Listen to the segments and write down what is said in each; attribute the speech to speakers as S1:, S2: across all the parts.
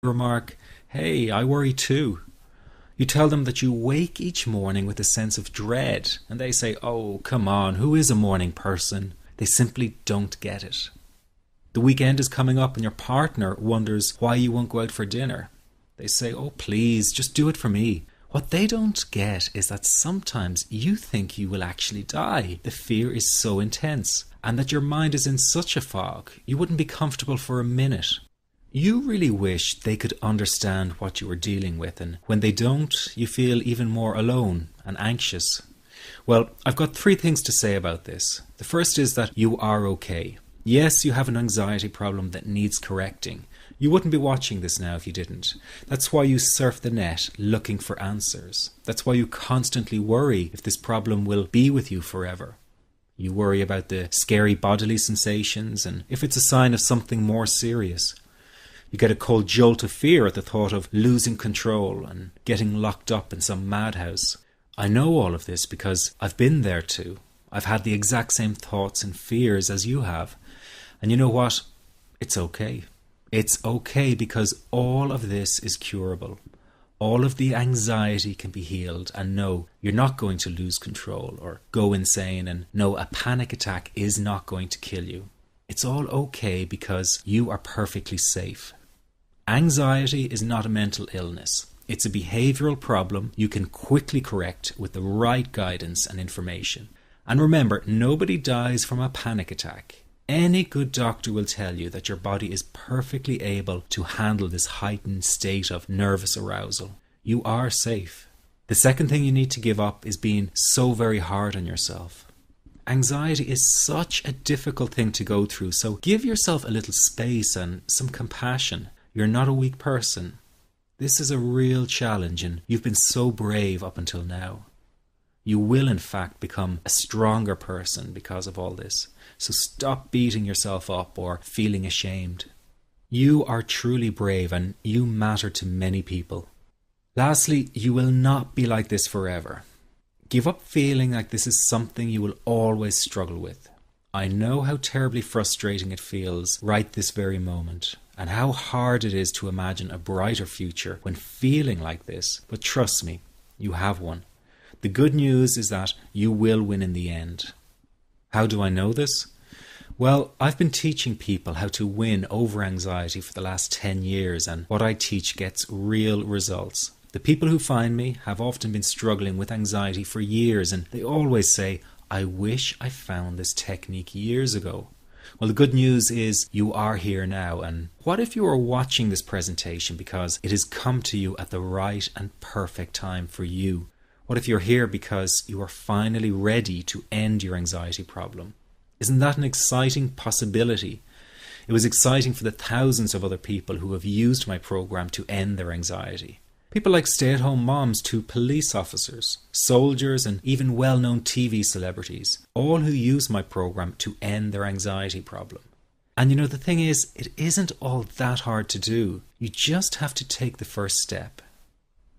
S1: remark, "Hey, I worry too." You tell them that you wake each morning with a sense of dread, and they say, "Oh, come on, who is a morning person?" They simply don't get it. The weekend is coming up and your partner wonders why you won't go out for dinner. They say, "Oh, please, just do it for me." What they don't get is that sometimes you think you will actually die. The fear is so intense, and that your mind is in such a fog, you wouldn't be comfortable for a minute. You really wish they could understand what you are dealing with, and when they don't, you feel even more alone and anxious. Well, I've got three things to say about this. The first is that you are okay. Yes, you have an anxiety problem that needs correcting. You wouldn't be watching this now if you didn't. That's why you surf the net looking for answers. That's why you constantly worry if this problem will be with you forever. You worry about the scary bodily sensations and if it's a sign of something more serious. You get a cold jolt of fear at the thought of losing control and getting locked up in some madhouse. I know all of this because I've been there too. I've had the exact same thoughts and fears as you have. And you know what? It's okay. It's okay because all of this is curable. All of the anxiety can be healed, and no, you're not going to lose control or go insane, and no, a panic attack is not going to kill you. It's all okay because you are perfectly safe. Anxiety is not a mental illness. It's a behavioral problem you can quickly correct with the right guidance and information. And remember, nobody dies from a panic attack. Any good doctor will tell you that your body is perfectly able to handle this heightened state of nervous arousal. You are safe. The second thing you need to give up is being so very hard on yourself. Anxiety is such a difficult thing to go through, so give yourself a little space and some compassion. You're not a weak person. This is a real challenge, and you've been so brave up until now. You will in fact become a stronger person because of all this. So stop beating yourself up or feeling ashamed. You are truly brave and you matter to many people. Lastly, you will not be like this forever. Give up feeling like this is something you will always struggle with. I know how terribly frustrating it feels right this very moment, and how hard it is to imagine a brighter future when feeling like this, but trust me, you have one. The good news is that you will win in the end. How do I know this? Well, I've been teaching people how to win over anxiety for the last 10 years, and what I teach gets real results. The people who find me have often been struggling with anxiety for years, and they always say, "I wish I found this technique years ago." Well, the good news is you are here now, and what if you are watching this presentation because it has come to you at the right and perfect time for you? What if you're here because you are finally ready to end your anxiety problem? Isn't that an exciting possibility? It was exciting for the thousands of other people who have used my program to end their anxiety. People like stay-at-home moms to police officers, soldiers, and even well-known TV celebrities, all who use my program to end their anxiety problem. And you know, the thing is, it isn't all that hard to do. You just have to take the first step.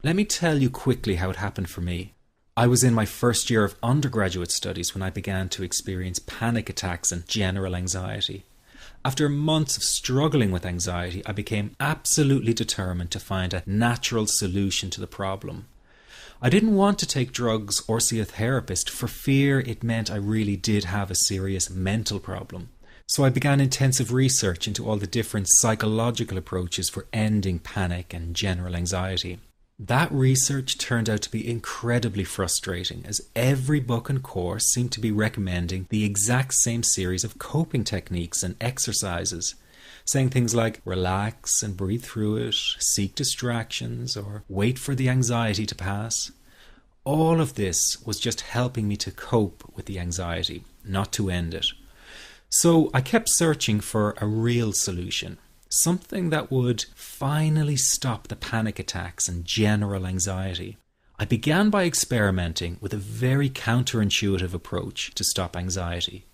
S1: Let me tell you quickly how it happened for me. I was in my first year of undergraduate studies when I began to experience panic attacks and general anxiety. After months of struggling with anxiety, I became absolutely determined to find a natural solution to the problem. I didn't want to take drugs or see a therapist for fear it meant I really did have a serious mental problem. So I began intensive research into all the different psychological approaches for ending panic and general anxiety. That research turned out to be incredibly frustrating, as every book and course seemed to be recommending the exact same series of coping techniques and exercises, saying things like relax and breathe through it, seek distractions, or wait for the anxiety to pass. All of this was just helping me to cope with the anxiety, not to end it. So I kept searching for a real solution. Something that would finally stop the panic attacks and general anxiety. I began by experimenting with a very counterintuitive approach to stop anxiety.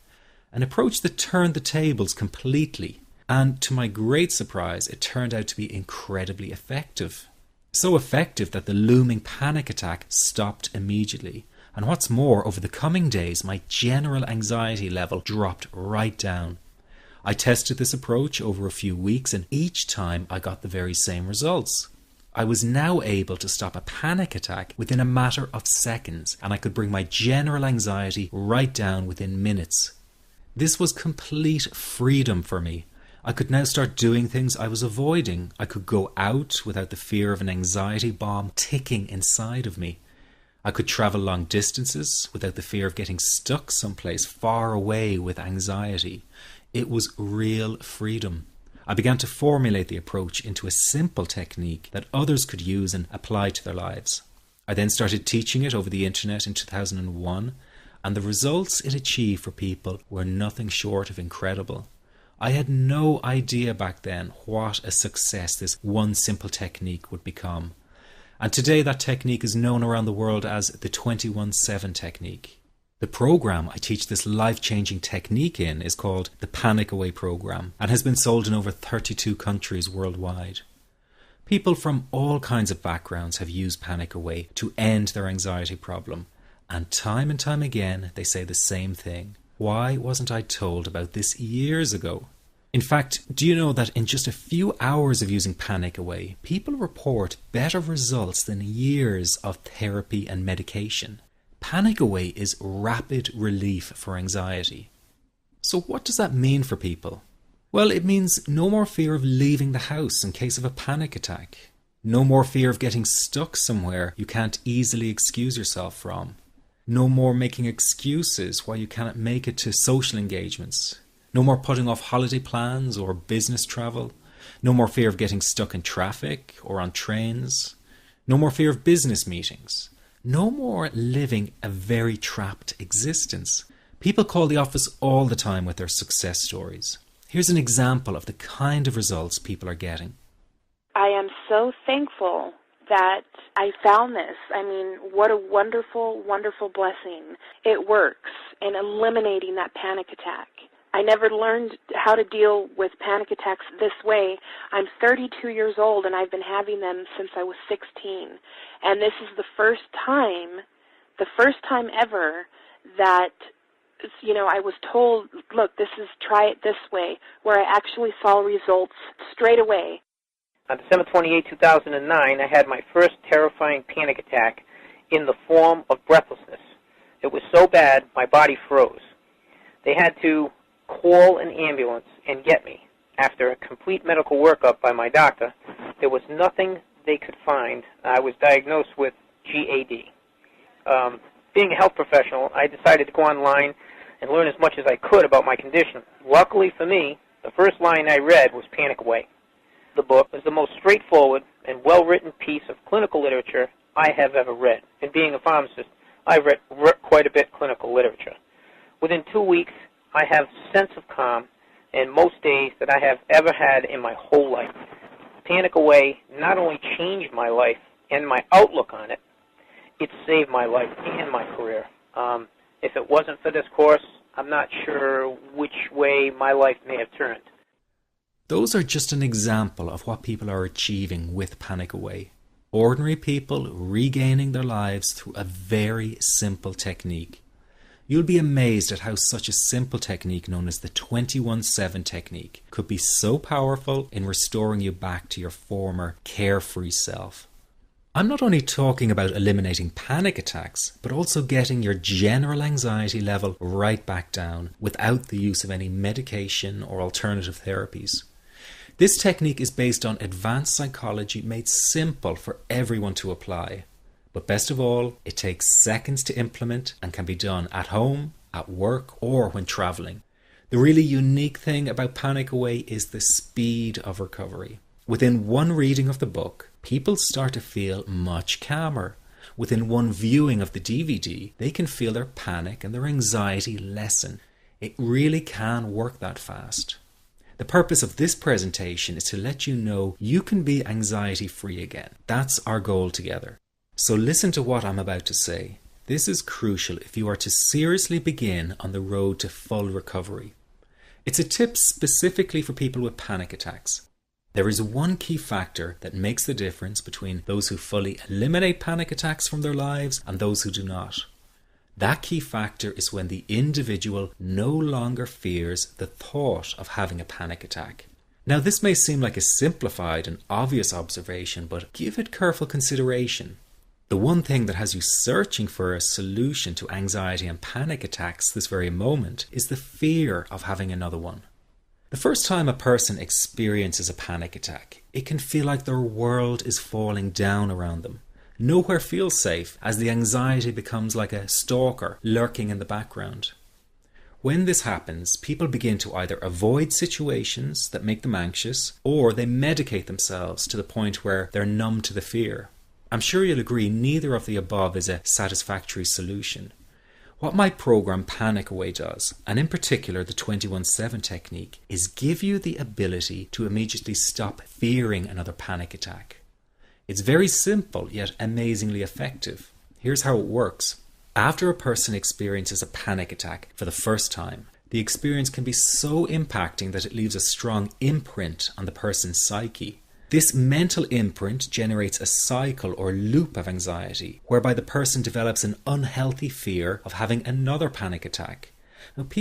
S1: An approach that turned the tables completely. And to my great surprise, it turned out to be incredibly effective. So effective that the looming panic attack stopped immediately. And what's more, over the coming days, my general anxiety level dropped right down. I tested this approach over a few weeks, and each time I got the very same results. I was now able to stop a panic attack within a matter of seconds, and I could bring my general anxiety right down within minutes. This was complete freedom for me. I could now start doing things I was avoiding. I could go out without the fear of an anxiety bomb ticking inside of me. I could travel long distances without the fear of getting stuck someplace far away with anxiety. It was real freedom. I began to formulate the approach into a simple technique that others could use and apply to their lives. I then started teaching it over the internet in 2001, and the results it achieved for people were nothing short of incredible. I had no idea back then what a success this one simple technique would become. And today that technique is known around the world as the 21-7 technique. The program I teach this life-changing technique in is called the Panic Away program and has been sold in over 32 countries worldwide. People from all kinds of backgrounds have used Panic Away to end their anxiety problem, and time again they say the same thing. Why wasn't I told about this years ago? In fact, do you know that in just a few hours of using Panic Away, people report better results than years of therapy and medication? Panic Away is rapid relief for anxiety. So what does that mean for people? Well, it means no more fear of leaving the house in case of a panic attack. No more fear of getting stuck somewhere you can't easily excuse yourself from. No more making excuses why you cannot make it to social engagements. No more putting off holiday plans or business travel. No more fear of getting stuck in traffic or on trains. No more fear of business meetings. No more living a very trapped existence. People call the office all the time with their success stories. Here's an example of the kind of results people are getting.
S2: I am so thankful that I found this. I mean, what a wonderful, wonderful blessing. It works in eliminating that panic attack. I never learned how to deal with panic attacks this way. I'm 32 years old and I've been having them since I was 16. And this is the first time ever that, I was told, look, try it this way, where I actually saw results straight away.
S3: On December 28, 2009, I had my first terrifying panic attack in the form of breathlessness. It was so bad, my body froze. They had to call an ambulance and get me. After a complete medical workup by my doctor, there was nothing they could find. I was diagnosed with GAD. Being a health professional, I decided to go online and learn as much as I could about my condition. Luckily for me, the first line I read was Panic Away. The book was the most straightforward and well-written piece of clinical literature I have ever read. And being a pharmacist, I've read quite a bit of clinical literature. Within 2 weeks, I have a sense of calm in most days that I have ever had in my whole life. Panic Away not only changed my life and my outlook on it, it saved my life and my career. If it wasn't for this course, I'm not sure which way my life may have turned.
S1: Those are just an example of what people are achieving with Panic Away. Ordinary people regaining their lives through a very simple technique. You'll be amazed at how such a simple technique known as the 21-7 technique could be so powerful in restoring you back to your former carefree self. I'm not only talking about eliminating panic attacks, but also getting your general anxiety level right back down without the use of any medication or alternative therapies. This technique is based on advanced psychology made simple for everyone to apply. But best of all, it takes seconds to implement and can be done at home, at work, or when traveling. The really unique thing about Panic Away is the speed of recovery. Within one reading of the book, people start to feel much calmer. Within one viewing of the DVD, they can feel their panic and their anxiety lessen. It really can work that fast. The purpose of this presentation is to let you know you can be anxiety-free again. That's our goal together. So listen to what I'm about to say. This is crucial if you are to seriously begin on the road to full recovery. It's a tip specifically for people with panic attacks. There is one key factor that makes the difference between those who fully eliminate panic attacks from their lives and those who do not. That key factor is when the individual no longer fears the thought of having a panic attack. Now, this may seem like a simplified and obvious observation, but give it careful consideration. The one thing that has you searching for a solution to anxiety and panic attacks this very moment is the fear of having another one. The first time a person experiences a panic attack, it can feel like their world is falling down around them. Nowhere feels safe, as the anxiety becomes like a stalker lurking in the background. When this happens, people begin to either avoid situations that make them anxious, or they medicate themselves to the point where they're numb to the fear. I'm sure you'll agree neither of the above is a satisfactory solution. What my program Panic Away does, and in particular the 21-7 technique, is give you the ability to immediately stop fearing another panic attack. It's very simple, yet amazingly effective. Here's how it works. After a person experiences a panic attack for the first time, the experience can be so impacting that it leaves a strong imprint on the person's psyche. This mental imprint generates a cycle or loop of anxiety, whereby the person develops an unhealthy fear of having another panic attack. Now, people